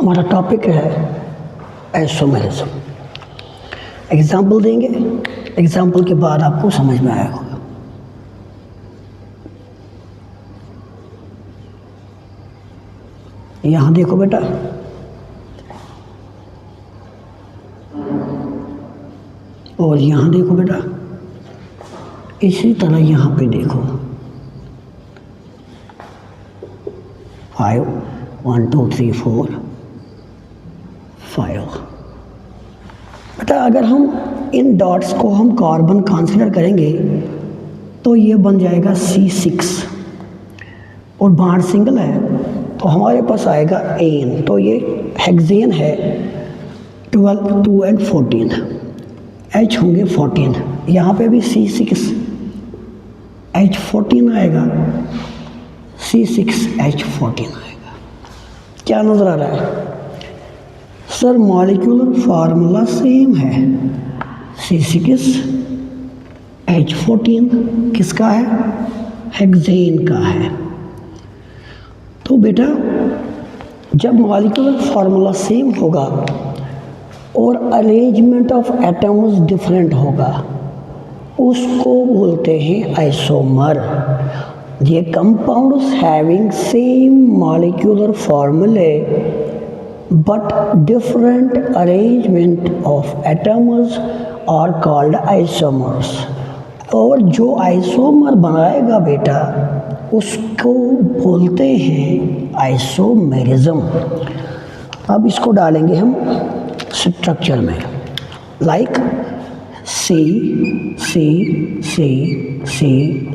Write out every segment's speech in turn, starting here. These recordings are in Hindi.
हमारा टॉपिक है आइसोमेरिज्म। एग्जाम्पल देंगे, एग्जाम्पल के बाद आपको समझ में आया होगा। यहाँ देखो बेटा, और यहाँ देखो बेटा, इसी तरह यहाँ पे देखो 5 1 2 3 4 5। बेटा अगर हम इन डॉट्स को हम कार्बन कंसीडर करेंगे तो ये बन जाएगा C6 और बाहर सिंगल है तो हमारे पास आएगा एन, तो ये हेक्सेन है 12 2 एंड 14, H होंगे 14, यहाँ पे भी C6 H14 आएगा, C6 H14 आएगा। क्या नज़र आ रहा है सर? मॉलिक्यूलर फार्मूला सेम है, C6 H14 किसका है? हेक्सेन का है। तो बेटा जब मॉलिक्यूलर फार्मूला सेम होगा और अरेंजमेंट ऑफ एटम्स डिफरेंट होगा, उसको बोलते हैं आइसोमर। ये compounds having same molecular formulae but different arrangement of atoms are called isomers. और जो आइसोमर बनाएगा बेटा उसको बोलते हैं आइसोमेरिज्म। अब इसको डालेंगे हम स्ट्रक्चर में, like C C C C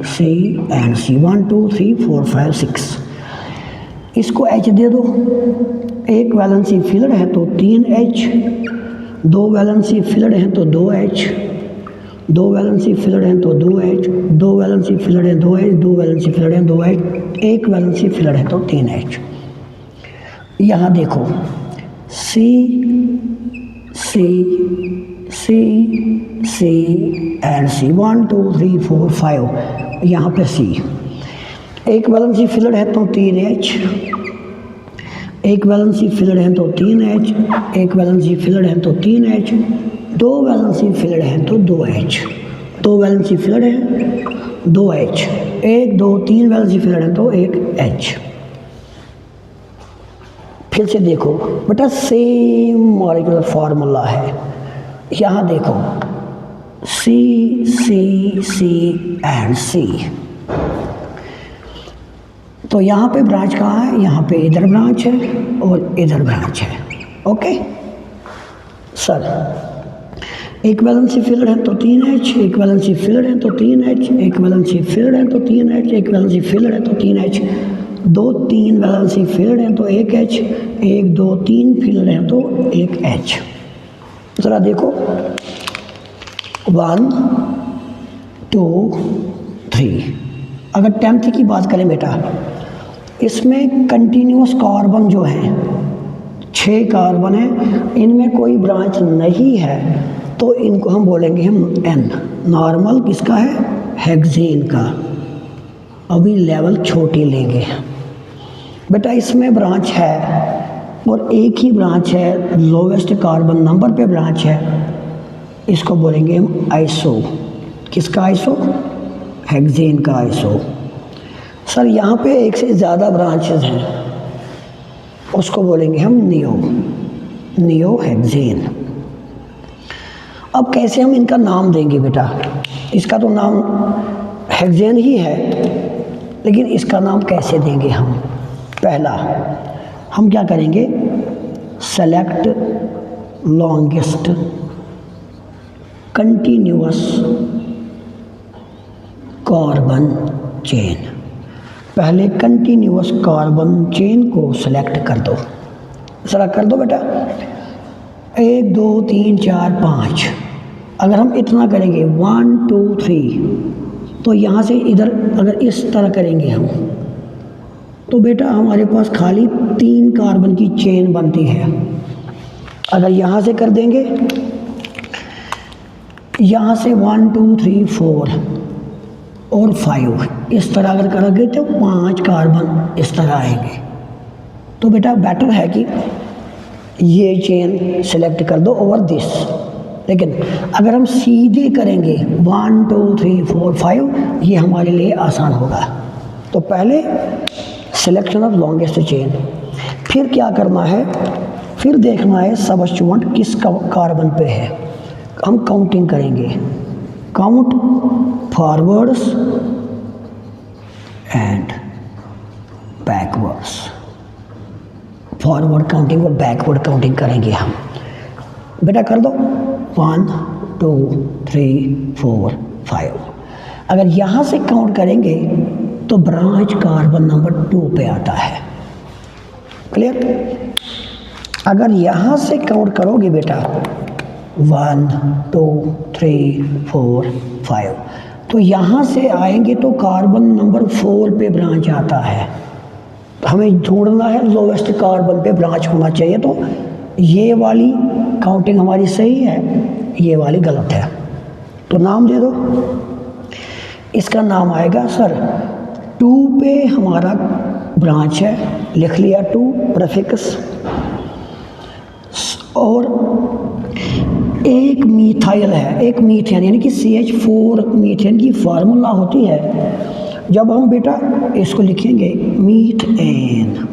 C and C 1 2 3 4 5 6। इसको H दे दो, एक वैलेंसी फिल्ड है तो 3H, दो वैलेंसी फिल्ड हैं तो 2H, दो वैलेंसी फिल्ड हैं तो 2H, दो वैलेंसी फिल्ड हैं 2H, दो वैलेंसी फिल्ड हैं 2H, एक वैलेंसी फिल्ड है तो 3H। यहाँ देखो C C C C and C 1 2 3 4 5, यहाँ पे C। एक वैलेंसी फिल्ड है तो 3H, एक वैलेंसी फिल्ड है तो 3H, एक वैलेंसी फिल्ड है तो 3H, दो वैलेंसी फिल्ड है तो 2H, दो वैलेंसी फिल्ड है 2H, एक दो तीन वैलेंसी फिल्ड है तो एक H। फिर से देखो बेटा सेम मॉलिक्यूलर फार्मूला है। यहाँ देखो C C C and C। तो यहाँ पे ब्रांच कहाँ है? यहाँ पे इधर ब्रांच है और इधर ब्रांच है। ओके सर, एक वैलेंसी फिल्ड है तो 3H, एक वैलेंसी फिल्ड है तो 3H, एक वैलेंसी फिल्ड है तो 3H, एक वैलेंसी फिल्ड है तो 3H, दो तीन वैलेंसी फिल्ड हैं तो एक H, एक दो तीन फिल्ड हैं तो एक H। ज़रा देखो 1 2 3। अगर 10th की बात करें बेटा, इसमें कंटिन्यूस कार्बन जो है 6 कार्बन है, इनमें कोई ब्रांच नहीं है तो इनको हम बोलेंगे हम N। नॉर्मल किसका है? हेक्सेन का। अभी लेवल छोटी लेंगे बेटा, इसमें ब्रांच है और एक ही ब्रांच है, लोवेस्ट कार्बन नंबर पे ब्रांच है, इसको बोलेंगे हम आइसो। किसका आइसो? हेक्सेन का आइसो। सर यहाँ पे एक से ज़्यादा ब्रांचेस हैं, उसको बोलेंगे हम नियो हेक्सेन। अब कैसे हम इनका नाम देंगे बेटा? इसका तो नाम हेक्सेन ही है, लेकिन इसका नाम कैसे देंगे हम? पहला हम क्या करेंगे? Select longest continuous carbon chain. पहले कंटिन्यूअस कार्बन चेन को सेलेक्ट कर दो, ज़रा कर दो बेटा। 1 2 3 4 5। अगर हम इतना करेंगे 1 2 3, तो यहाँ से इधर अगर इस तरह करेंगे हम, तो बेटा हमारे पास खाली 3 कार्बन की चेन बनती है। अगर यहाँ से कर देंगे, यहाँ से 1 2 3 4 और 5, इस तरह अगर करोगे तो 5 कार्बन इस तरह आएंगे। तो बेटा बेटर है कि ये चेन सेलेक्ट कर दो ओवर दिस। लेकिन अगर हम सीधे करेंगे 1 2 3 4 5, ये हमारे लिए आसान होगा। तो पहले सिलेक्शन ऑफ लॉन्गेस्ट चेन, फिर क्या करना है, फिर देखना है सबस्टिट्यूएंट किस कार्बन पे है। हम काउंटिंग करेंगे, count forwards and backwards, forward counting और बैकवर्ड काउंटिंग करेंगे हम। बेटा कर दो 1 2 3 4 5। अगर यहाँ से काउंट करेंगे तो ब्रांच कार्बन नंबर 2 पे आता है। क्लियर? अगर यहाँ से काउंट करोगे बेटा 1 2 3 4 5, तो यहाँ से आएंगे तो कार्बन नंबर 4 पे ब्रांच आता है। हमें ढूंढना है लोवेस्ट कार्बन पे ब्रांच होना चाहिए। तो ये वाली काउंटिंग हमारी सही है, ये वाली गलत है। तो नाम दे दो, इसका नाम आएगा सर 2 पे हमारा ब्रांच है, लिख लिया 2 प्रीफिक्स, और एक मीथाइल है, एक मीथेन यानी कि CH4 मीथेन की फार्मूला होती है। जब हम बेटा इसको लिखेंगे मीथेन,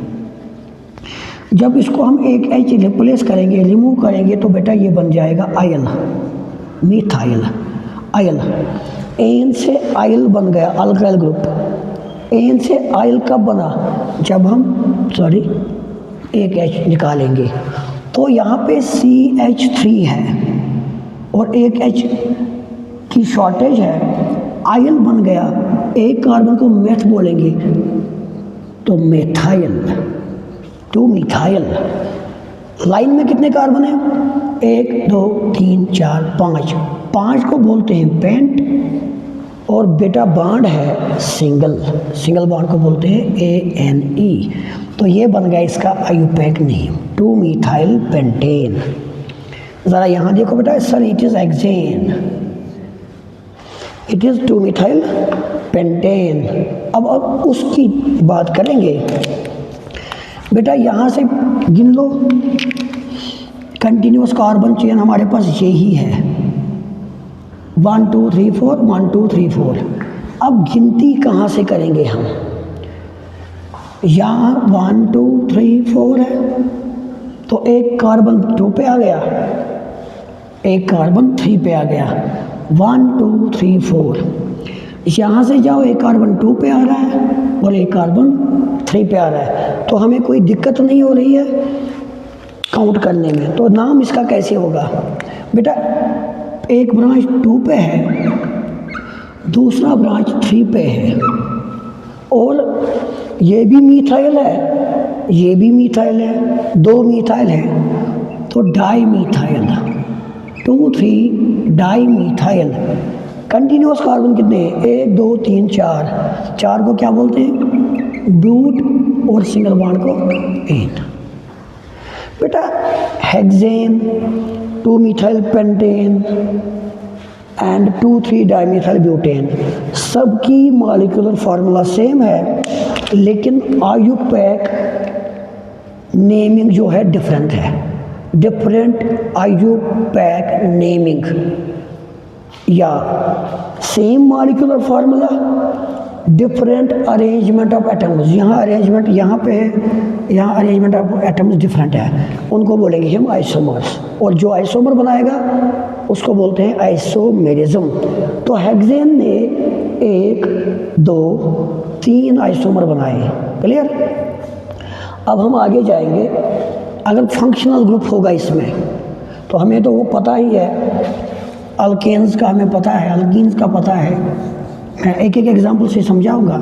जब इसको हम एक H रिप्लेस करेंगे, रिमूव करेंगे, तो बेटा ये बन जाएगा आयल, मीथाइल आयल। एन से आयल बन गया अल्काइल ग्रुप। एन से आयल कब बना? जब हम एक H निकालेंगे, तो यहाँ पे CH3 है और एक H की शॉर्टेज है, आयल बन गया। एक कार्बन को मेथ बोलेंगे तो मेथाइल, 2 मिथाइल। लाइन में कितने कार्बन हैं? 1 2 3 4 5, 5 को बोलते हैं पेंट, और बेटा बॉन्ड है सिंगल, सिंगल बॉन्ड को बोलते हैं ANE। तो ये बन गया इसका आयुपैक नेम, 2 मिथाइल पेंटेन। ज़रा यहाँ देखो बेटा sir, it is hexane, it is 2 methyl pentane. अब उसकी बात करेंगे बेटा, यहाँ से गिन लो, कंटिन्यूस कार्बन चेन हमारे पास यही है 1 2 3 4 1 2 3 4। अब गिनती कहाँ से करेंगे हम? यहाँ 1 2 3 4 है, तो एक कार्बन 2 पे आ गया, एक कार्बन 3 पे आ गया, 1 2 3 4। यहाँ से जाओ, एक कार्बन 2 पे आ रहा है और एक कार्बन 3 पे आ रहा है, तो हमें कोई दिक्कत नहीं हो रही है काउंट करने में। तो नाम इसका कैसे होगा बेटा? एक ब्रांच 2 पे है, दूसरा ब्रांच 3 पे है, और ये भी मीथाइल है, ये भी मीथाइल है, 2 मीथाइल है, तो di methyl, 2 3 di methyl. Continuous carbon कितने हैं? 1 2 3 4, 4 को क्या बोलते हैं? ब्यूट, और सिंगल बॉन्ड को एन। बेटा hexane, 2 methyl pentane and 2 3 dimethyl butane, सबकी मॉलिक्यूलर फार्मूला सेम है, लेकिन आयुपैक नेमिंग जो है डिफरेंट है। डिफरेंट आयुपैक नेमिंग, या same molecular formula, different arrangement of atoms. यहाँ अरेंजमेंट यहाँ पे है, यहाँ अरेंजमेंट ऑफ एटम्स डिफरेंट है, उनको बोलेंगे हम आइसोमर्स। और जो आइसोमर बनाएगा उसको बोलते हैं आइसोमेरिज्म। तो हेक्सेन ने 1 2 3 आइसोमर बनाए। क्लियर? अब हम आगे जाएंगे। अगर फंक्शनल ग्रुप होगा इसमें, तो हमें तो वो पता ही है, अल्केन्स का हमें पता है, अल्कीन्स का पता है। मैं एक एक एग्जाम्पल से समझाऊंगा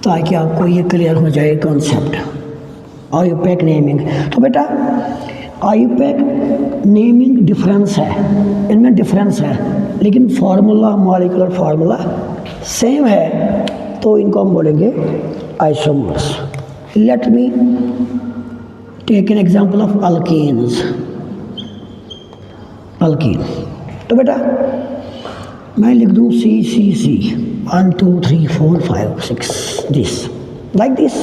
ताकि आपको ये क्लियर हो जाए कॉन्सेप्ट। आयुपैक नेमिंग, तो बेटा आयुपैक नेमिंग डिफरेंस है, इनमें डिफरेंस है, लेकिन फार्मूला, मॉलिक्यूलर फार्मूला सेम है, तो इनको हम बोलेंगे isomers. Let me take an example of alkenes. Alkene, तो बेटा मैं लिख दूँ CCC 1 2 3 4 5 6, दिस लाइक दिस।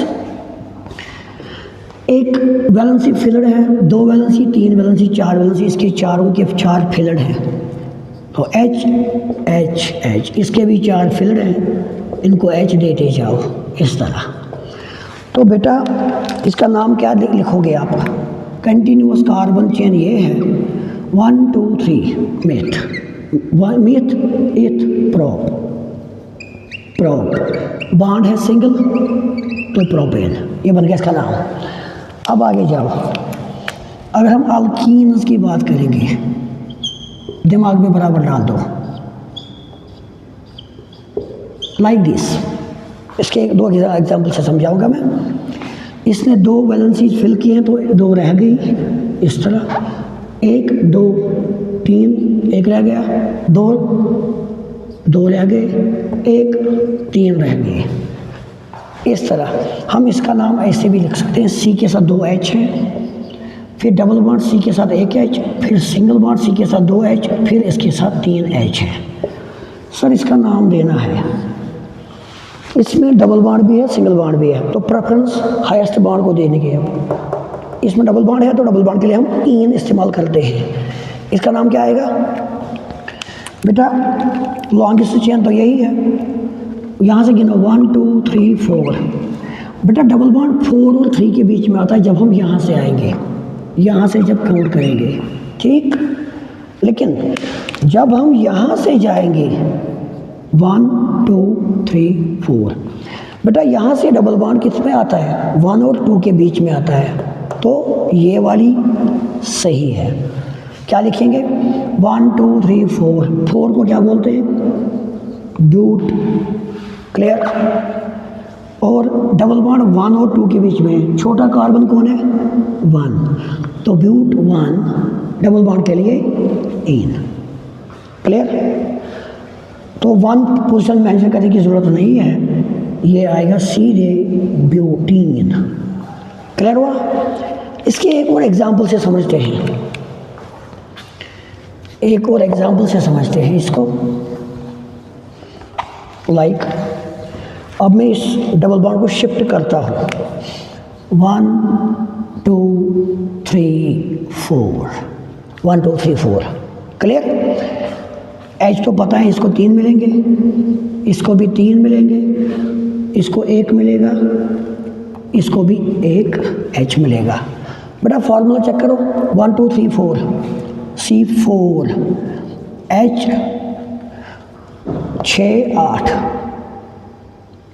एक वैलेंसी फिलड है, 2 वैलेंसी, 3 वैलेंसी, 4 वैलेंसी, इसके चारों के 4 फिलड हैं। तो H H H, इसके भी 4 फिलड हैं, इनको H देते जाओ इस तरह। तो बेटा इसका नाम क्या लिखोगे आप? कंटिन्यूअस कार्बन चेन ये है 1 2 3 meth, meth eth prop, bond है सिंगल तो प्रोपेन, ये बन गया इसका नाम। अब आगे जाओ, अगर हम अल्कीन्स की बात करेंगे, दिमाग में बराबर डाल दो, लाइक दिस। इसके 2 एग्जाम्पल से समझाऊंगा मैं। इसने 2 वैलेंसीज फिल किए हैं तो 2 रह गई इस तरह, 1 2 3, 1 रह गया, 2 रह गए, 1 3 रह गए। इस तरह हम इसका नाम ऐसे भी लिख सकते हैं, C के साथ 2 H है, फिर डबल बॉन्ड C के साथ 1 H, फिर सिंगल बॉन्ड C के साथ 2 H, फिर इसके साथ 3 H है। सर इसका नाम देना है, इसमें डबल बॉन्ड भी है, सिंगल बॉन्ड भी है, तो प्रेफरेंस हाईएस्ट बॉन्ड को देने की है। इसमें डबल बॉन्ड है तो डबल बॉन्ड के लिए हम इन इस्तेमाल करते हैं। इसका नाम क्या आएगा बेटा? लॉन्गेस्ट चेन तो यही है, यहाँ से गिनो 1 2 3 4। बेटा डबल बॉन्ड 4 और 3 के बीच में आता है जब हम यहाँ से आएंगे, यहाँ से जब काउंट करेंगे, ठीक। लेकिन जब हम यहाँ से जाएंगे 1 2 3 4, बेटा यहाँ से डबल बॉन्ड किस में आता है? 1 और 2 के बीच में आता है, तो ये वाली सही है। क्या लिखेंगे? 1 2 3 4, 4 को क्या बोलते हैं? But, clear. और डबल बॉन्ड 1 और 2 के बीच में छोटा कार्बन कौन है? 1, तो ब्यूट 1 डबल बॉन्ड के लिए इन, क्लियर। तो 1 पोजीशन मेंशन करने की ज़रूरत नहीं है, ये आएगा सीधे ब्यूटीन, क्लियर हुआ। इसके एक और एग्जाम्पल से समझते हैं, एक और एग्जाम्पल से समझते हैं इसको। लाइक अब मैं इस डबल बॉन्ड को शिफ्ट करता हूँ, 1 2 3 4, 1 2 3 4, क्लियर। H तो पता है, इसको 3 मिलेंगे, इसको भी 3 मिलेंगे, इसको 1 मिलेगा, इसको भी 1 H मिलेगा। बेटा फॉर्मूला चेक करो, 1 2 3 4, C4 H 6 8,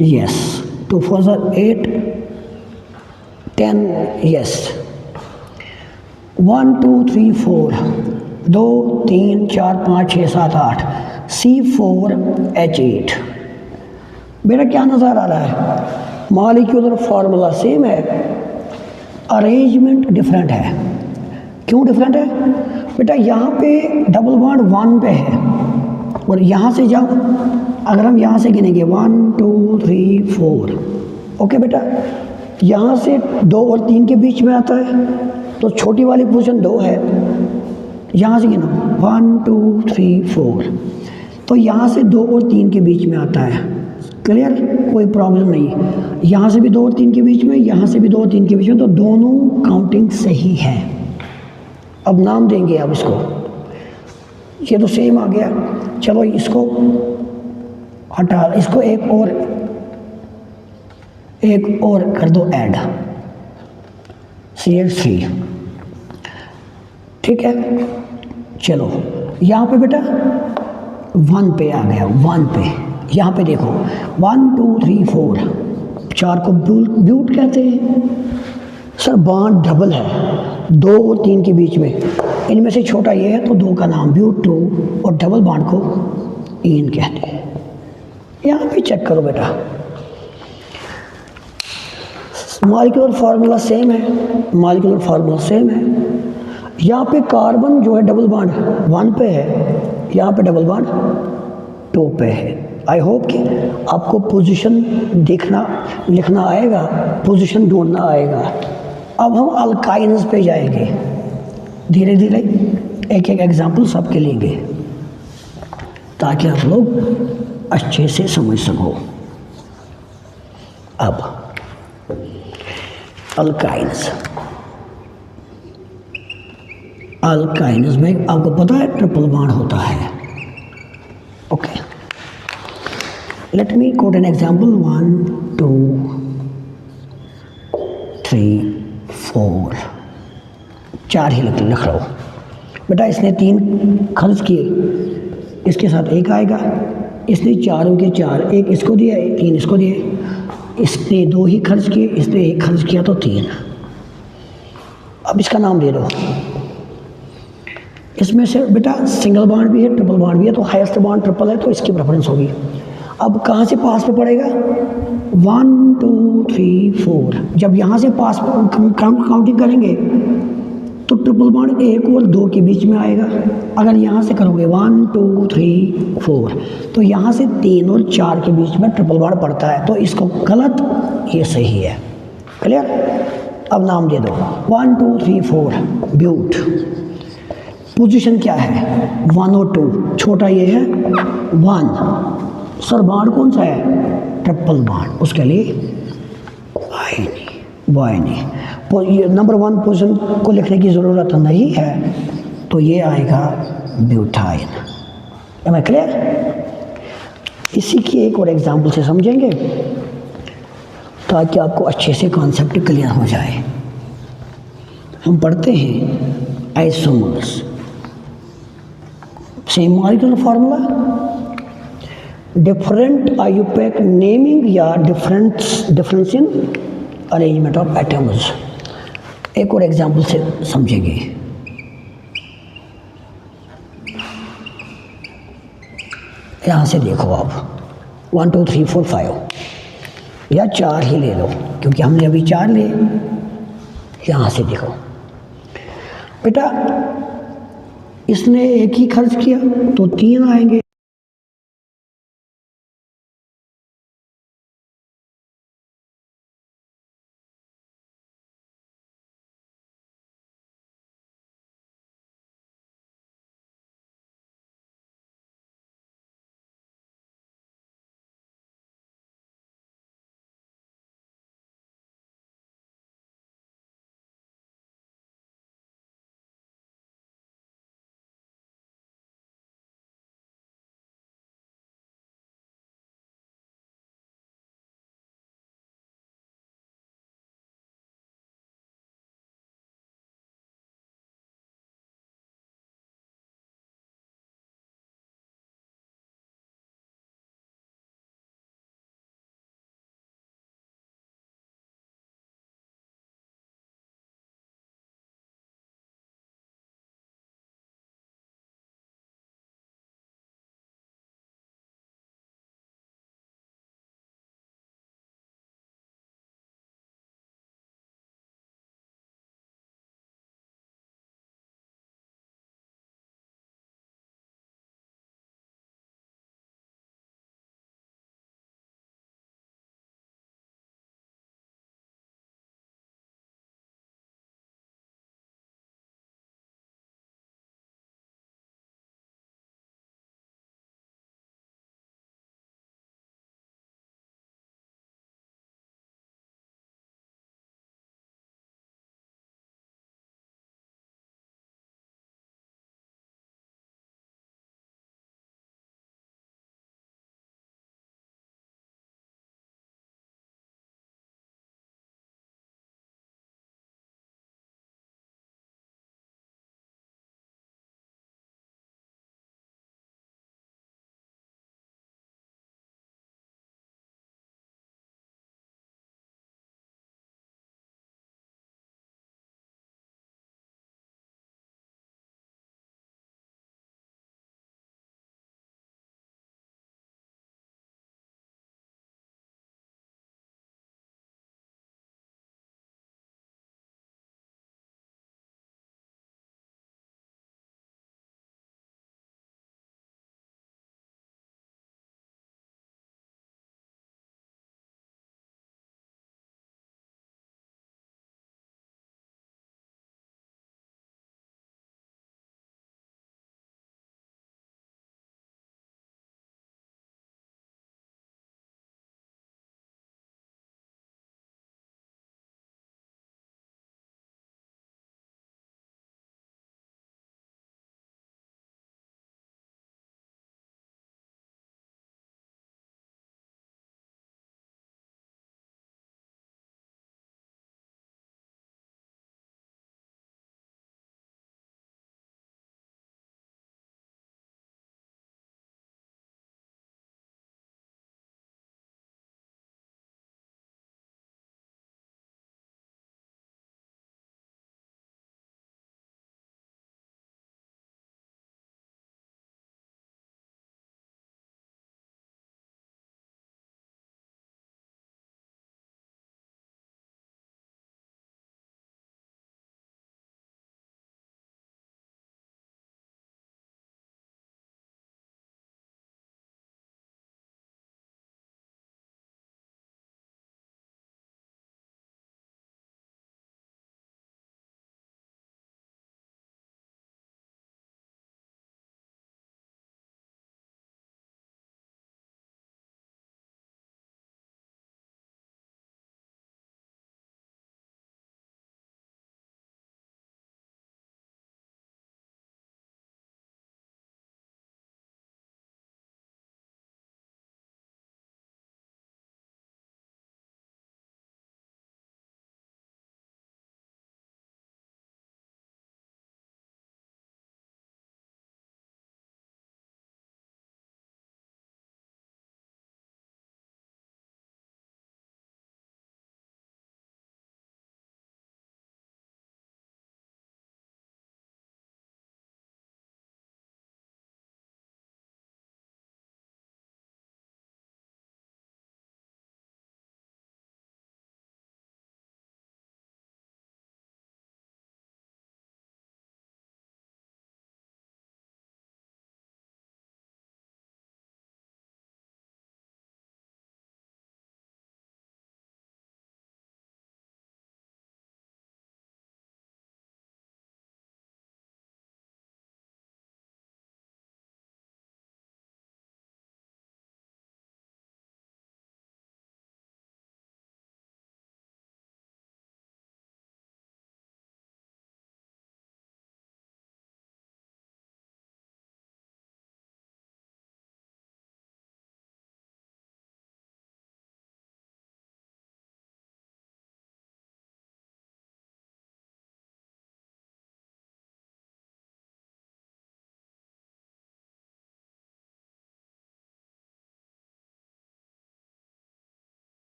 yes, 2 4 8 10, yes, 1 2 3 4, 2 3 4 5 6 7 8, C4 H8। बेटा क्या नज़र आ रहा है? मॉलिक्यूलर फार्मूला सेम है, अरेंजमेंट डिफरेंट है। क्यों डिफरेंट है? बेटा यहाँ पे डबल बॉन्ड 1 पे है और यहाँ से जाओ, अगर हम यहाँ से गिनेंगे 1 2 3 4, ओके बेटा, यहाँ से 2 और 3 के बीच में आता है, तो छोटी वाली पोजीशन 2 है, यहाँ से गिनो 1 2 3 4, तो यहाँ से 2 और 3 के बीच में आता है, क्लियर, कोई प्रॉब्लम नहीं। यहाँ से भी 2 और 3 के बीच में, यहाँ से भी 2 और 3 के बीच में, तो दोनों काउंटिंग सही है। अब नाम देंगे अब इसको, ये तो सेम आ गया, चलो इसको हटा, इसको एक और कर दो ऐड, CH3, ठीक है। चलो यहाँ पे बेटा 1 पे आ गया, 1 पे, यहाँ पे देखो 1 2 3 4, 4 को ब्यूट कहते हैं। सर बॉन्ड डबल है 2 और 3 के बीच में, इनमें से छोटा ये है तो 2 का नाम ब्यूट 2 और डबल बॉन्ड को इन कहते हैं। यहाँ पे चेक करो बेटा, मॉलिक्यूलर फार्मूला सेम है, मॉलिक्यूलर फार्मूला सेम है। यहाँ पे कार्बन जो है डबल बॉन्ड 1 पे है, यहाँ पे डबल बॉन्ड 2 पे है। आई होप कि आपको पोजीशन देखना लिखना आएगा, पोजीशन ढूंढना आएगा। अब हम अल्काइन्स पे जाएंगे, धीरे धीरे एक एक एग्जाम्पल सबके लेंगे ताकि आप लोग अच्छे से समझ सको। अब अल्काइन्स। अल्काइन्स में आपको पता है ट्रिपल बॉन्ड होता है। Okay, let me quote an example 1 2 3 4, 4 ही लिख रहा हूँ बेटा। इसने 3 खर्च किए, इसके साथ 1 आएगा। इसने चारों के 4, 1 इसको दिया, 3 इसको दिए। इसने 2 ही खर्च किए, इसने 1 खर्च किया तो 3। अब इसका नाम दे दो। इसमें से बेटा सिंगल बॉन्ड भी है, ट्रिपल बॉन्ड भी है, तो हाईएस्ट बॉन्ड ट्रिपल है तो इसकी प्रेफरेंस होगी। अब कहाँ से पास पे पड़ेगा? 1 2 3 4। जब यहाँ से पास काउंटिंग करेंगे तो ट्रिपल बॉन्ड 1 और 2 के बीच में आएगा। अगर यहाँ से करोगे 1 2 3 4 तो यहाँ से 3 और 4 के बीच में ट्रिपल बॉन्ड पड़ता है, तो इसको गलत, ये सही है। क्लियर? अब नाम दे दो 1 2 3 4 ब्यूट। पोजीशन क्या है? 1 और 2, छोटा ये है 1। सर बॉन्ड कौन सा है? ट्रिपल बॉन्ड, उसके लिए वाई नहीं। ये नंबर 1 पोजीशन को लिखने की ज़रूरत नहीं है, तो ये आएगा ब्यूटाइन। M I clear? इसी की एक और एग्जांपल से समझेंगे ताकि आपको अच्छे से कॉन्सेप्ट क्लियर हो जाए। हम पढ़ते हैं isomers, same molecular formula, different IUPAC naming या difference in arrangement of atoms. एक और एग्जांपल से समझेंगे। यहाँ से देखो आप 1 2 3 4 5 या 4 ही ले लो क्योंकि हमने अभी 4 लिए। यहाँ से देखो बेटा, इसने 1 ही खर्च किया तो 3 आएंगे।